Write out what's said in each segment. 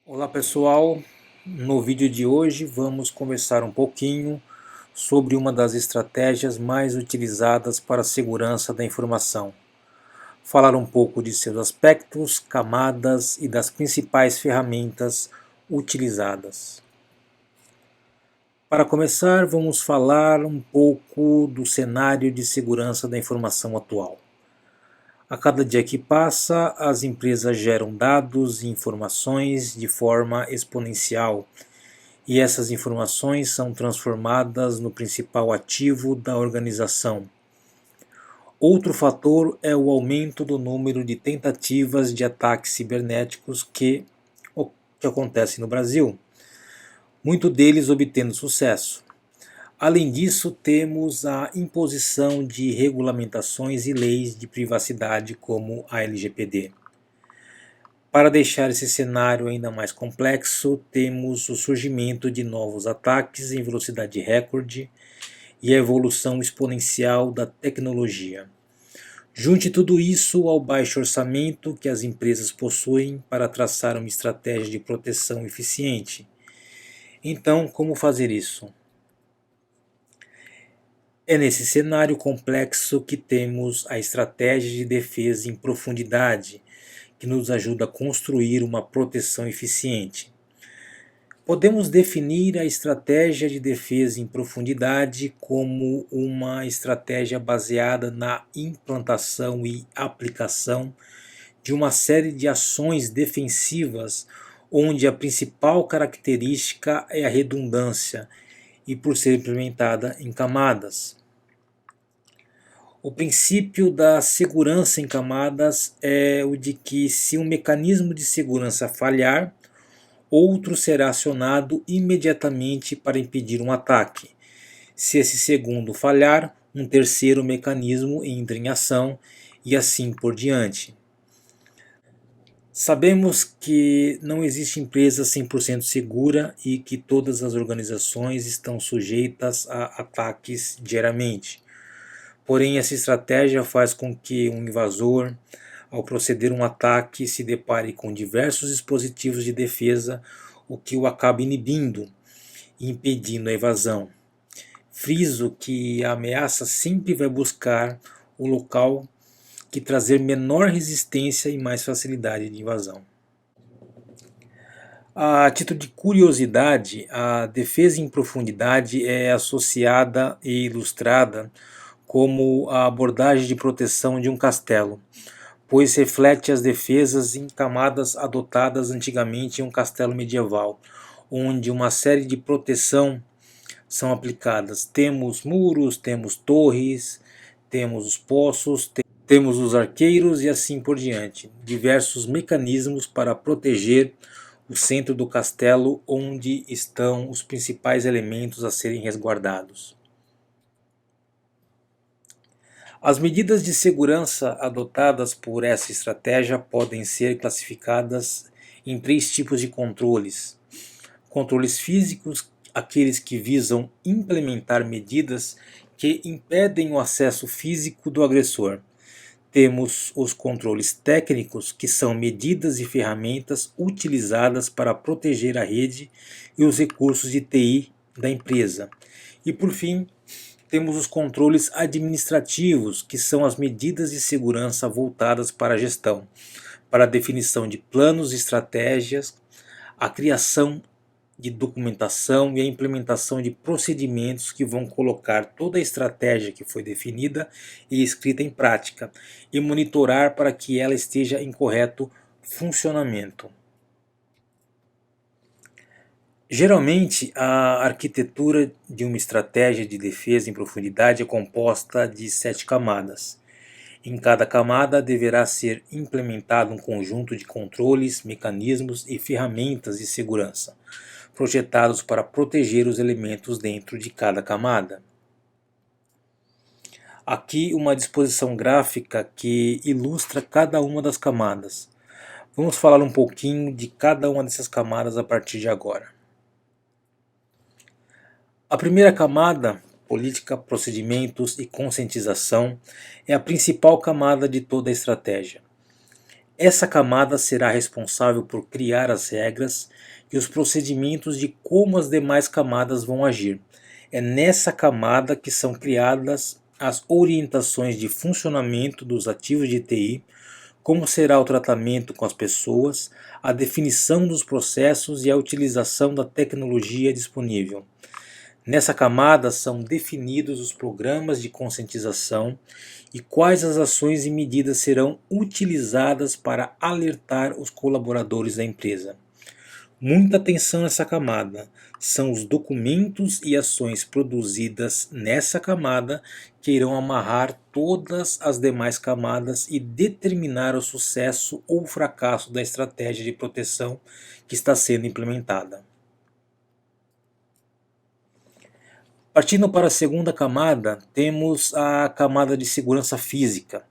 Olá pessoal, no vídeo de hoje vamos conversar um pouquinho sobre uma das estratégias mais utilizadas para a segurança da informação. Falar um pouco de seus aspectos, camadas e das principais ferramentas utilizadas. Para começar, vamos falar um pouco do cenário de segurança da informação atual. A cada dia que passa, as empresas geram dados e informações de forma exponencial, e essas informações são transformadas no principal ativo da organização. Outro fator é o aumento do número de tentativas de ataques cibernéticos que acontecem no Brasil, muitos deles obtendo sucesso. Além disso, temos a imposição de regulamentações e leis de privacidade como a LGPD. Para deixar esse cenário ainda mais complexo, temos o surgimento de novos ataques em velocidade recorde e a evolução exponencial da tecnologia. Junte tudo isso ao baixo orçamento que as empresas possuem para traçar uma estratégia de proteção eficiente. Então, como fazer isso? É nesse cenário complexo que temos a estratégia de defesa em profundidade, que nos ajuda a construir uma proteção eficiente. Podemos definir a estratégia de defesa em profundidade como uma estratégia baseada na implantação e aplicação de uma série de ações defensivas, onde a principal característica é a redundância e por ser implementada em camadas. O princípio da segurança em camadas é o de que, se um mecanismo de segurança falhar, outro será acionado imediatamente para impedir um ataque. Se esse segundo falhar, um terceiro mecanismo entra em ação e assim por diante. Sabemos que não existe empresa 100% segura e que todas as organizações estão sujeitas a ataques diariamente. Porém, essa estratégia faz com que um invasor, ao proceder um ataque, se depare com diversos dispositivos de defesa, o que o acaba inibindo e impedindo a evasão. Friso que a ameaça sempre vai buscar o local que trazer menor resistência e mais facilidade de invasão. A título de curiosidade, a defesa em profundidade é associada e ilustrada como a abordagem de proteção de um castelo, pois reflete as defesas em camadas adotadas antigamente em um castelo medieval, onde uma série de proteção são aplicadas. Temos muros, temos torres, temos os poços, temos os arqueiros e assim por diante. Diversos mecanismos para proteger o centro do castelo, onde estão os principais elementos a serem resguardados. As medidas de segurança adotadas por essa estratégia podem ser classificadas em 3 tipos de controles. Controles físicos, aqueles que visam implementar medidas que impedem o acesso físico do agressor. Temos os controles técnicos, que são medidas e ferramentas utilizadas para proteger a rede e os recursos de TI da empresa. E por fim, temos os controles administrativos, que são as medidas de segurança voltadas para a gestão, para a definição de planos e estratégias, a criação de documentação e a implementação de procedimentos que vão colocar toda a estratégia que foi definida e escrita em prática e monitorar para que ela esteja em correto funcionamento. Geralmente, a arquitetura de uma estratégia de defesa em profundidade é composta de 7 camadas. Em cada camada deverá ser implementado um conjunto de controles, mecanismos e ferramentas de segurança, projetados para proteger os elementos dentro de cada camada. Aqui uma disposição gráfica que ilustra cada uma das camadas. Vamos falar um pouquinho de cada uma dessas camadas a partir de agora. A primeira camada, política, procedimentos e conscientização, é a principal camada de toda a estratégia. Essa camada será responsável por criar as regras e os procedimentos de como as demais camadas vão agir. É nessa camada que são criadas as orientações de funcionamento dos ativos de TI, como será o tratamento com as pessoas, a definição dos processos e a utilização da tecnologia disponível. Nessa camada são definidos os programas de conscientização e quais as ações e medidas serão utilizadas para alertar os colaboradores da empresa. Muita atenção nessa camada. São os documentos e ações produzidas nessa camada que irão amarrar todas as demais camadas e determinar o sucesso ou fracasso da estratégia de proteção que está sendo implementada. Partindo para a segunda camada, temos a camada de segurança física.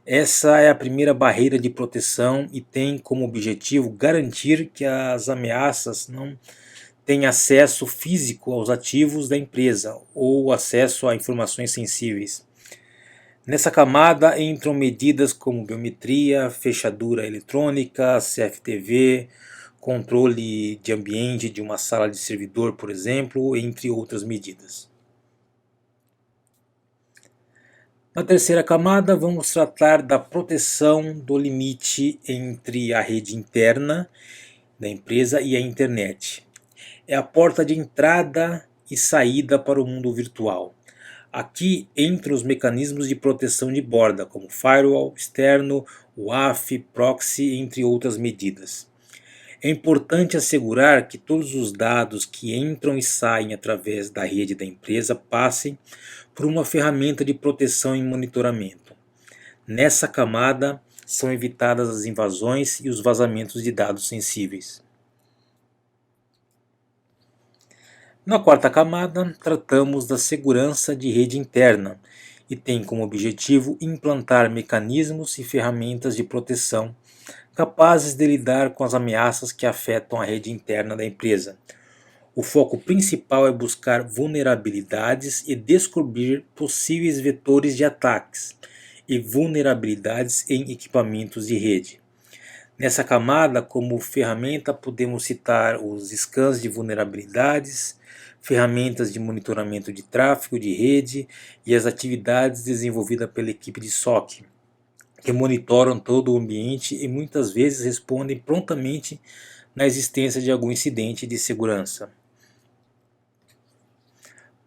Essa é a primeira barreira de proteção e tem como objetivo garantir que as ameaças não tenham acesso físico aos ativos da empresa ou acesso a informações sensíveis. Nessa camada entram medidas como biometria, fechadura eletrônica, CFTV, controle de ambiente de uma sala de servidor, por exemplo, entre outras medidas. Na terceira camada, vamos tratar da proteção do limite entre a rede interna da empresa e a internet. É a porta de entrada e saída para o mundo virtual. Aqui entram os mecanismos de proteção de borda, como firewall externo, WAF, proxy, entre outras medidas. É importante assegurar que todos os dados que entram e saem através da rede da empresa passem por uma ferramenta de proteção e monitoramento. Nessa camada são evitadas as invasões e os vazamentos de dados sensíveis. Na quarta camada, tratamos da segurança de rede interna e tem como objetivo implantar mecanismos e ferramentas de proteção capazes de lidar com as ameaças que afetam a rede interna da empresa. O foco principal é buscar vulnerabilidades e descobrir possíveis vetores de ataques e vulnerabilidades em equipamentos de rede. Nessa camada, como ferramenta, podemos citar os scans de vulnerabilidades, ferramentas de monitoramento de tráfego de rede e as atividades desenvolvidas pela equipe de SOC, que monitoram todo o ambiente e muitas vezes respondem prontamente na existência de algum incidente de segurança.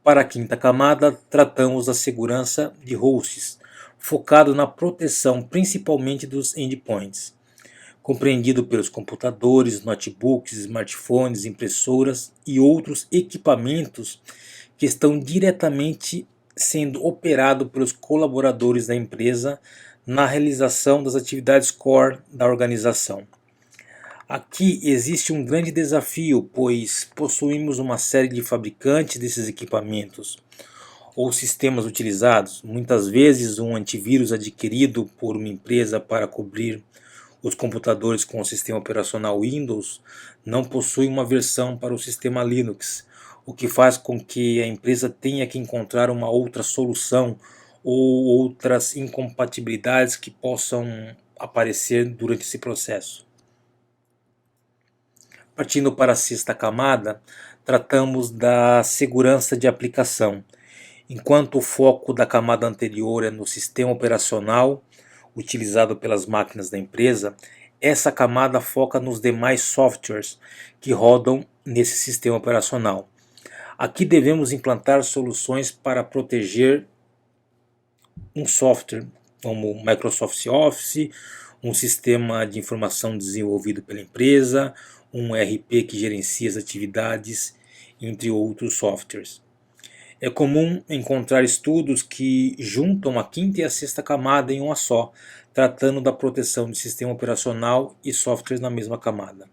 Para a quinta camada, tratamos da segurança de hosts, focado na proteção principalmente dos endpoints, compreendido pelos computadores, notebooks, smartphones, impressoras e outros equipamentos que estão diretamente sendo operados pelos colaboradores da empresa na realização das atividades core da organização. Aqui existe um grande desafio, pois possuímos uma série de fabricantes desses equipamentos ou sistemas utilizados, muitas vezes um antivírus adquirido por uma empresa para cobrir os computadores com o sistema operacional Windows não possui uma versão para o sistema Linux, o que faz com que a empresa tenha que encontrar uma outra solução ou outras incompatibilidades que possam aparecer durante esse processo. Partindo para a sexta camada, tratamos da segurança de aplicação. Enquanto o foco da camada anterior é no sistema operacional utilizado pelas máquinas da empresa, essa camada foca nos demais softwares que rodam nesse sistema operacional. Aqui devemos implantar soluções para proteger um software como o Microsoft Office, um sistema de informação desenvolvido pela empresa, um ERP que gerencia as atividades, entre outros softwares. É comum encontrar estudos que juntam a quinta e a sexta camada em uma só, tratando da proteção de sistema operacional e softwares na mesma camada.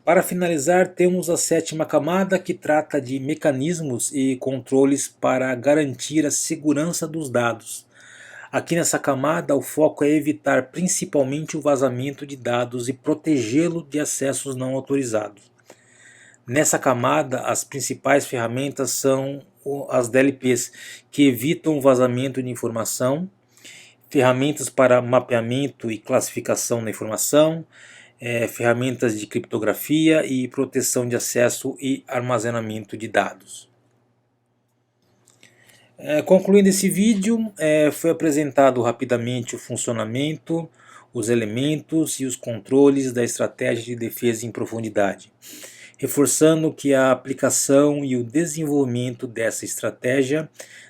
Para finalizar, temos a sétima camada, que trata de mecanismos e controles para garantir a segurança dos dados. Aqui nessa camada, o foco é evitar principalmente o vazamento de dados e protegê-lo de acessos não autorizados. Nessa camada, as principais ferramentas são as DLPs, que evitam o vazamento de informação, ferramentas para mapeamento e classificação da informação, ferramentas de criptografia e proteção de acesso e armazenamento de dados. Concluindo esse vídeo, foi apresentado rapidamente o funcionamento, os elementos e os controles da estratégia de defesa em profundidade, reforçando que a aplicação e o desenvolvimento dessa estratégia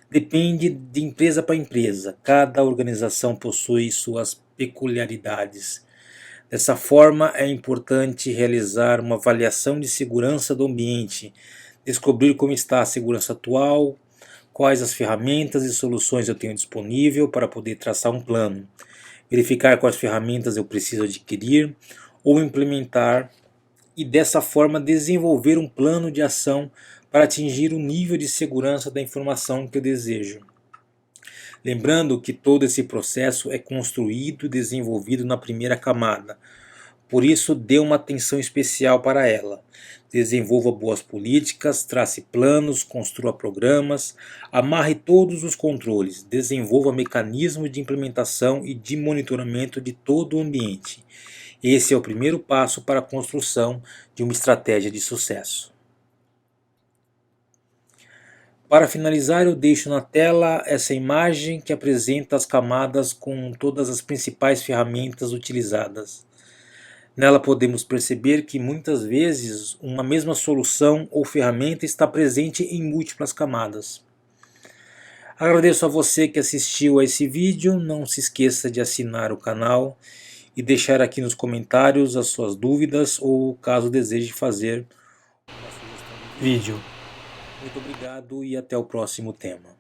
depende de empresa para empresa. Cada organização possui suas peculiaridades. Dessa forma, é importante realizar uma avaliação de segurança do ambiente, descobrir como está a segurança atual, quais as ferramentas e soluções eu tenho disponível para poder traçar um plano, verificar quais ferramentas eu preciso adquirir ou implementar e dessa forma desenvolver um plano de ação para atingir o nível de segurança da informação que eu desejo. Lembrando que todo esse processo é construído e desenvolvido na primeira camada, por isso dê uma atenção especial para ela. Desenvolva boas políticas, trace planos, construa programas, amarre todos os controles, desenvolva mecanismos de implementação e de monitoramento de todo o ambiente. Esse é o primeiro passo para a construção de uma estratégia de sucesso. Para finalizar, eu deixo na tela essa imagem que apresenta as camadas com todas as principais ferramentas utilizadas. Nela podemos perceber que muitas vezes uma mesma solução ou ferramenta está presente em múltiplas camadas. Agradeço a você que assistiu a esse vídeo, não se esqueça de assinar o canal e deixar aqui nos comentários as suas dúvidas ou caso deseje fazer uma sugestão de vídeo. Muito obrigado e até o próximo tema.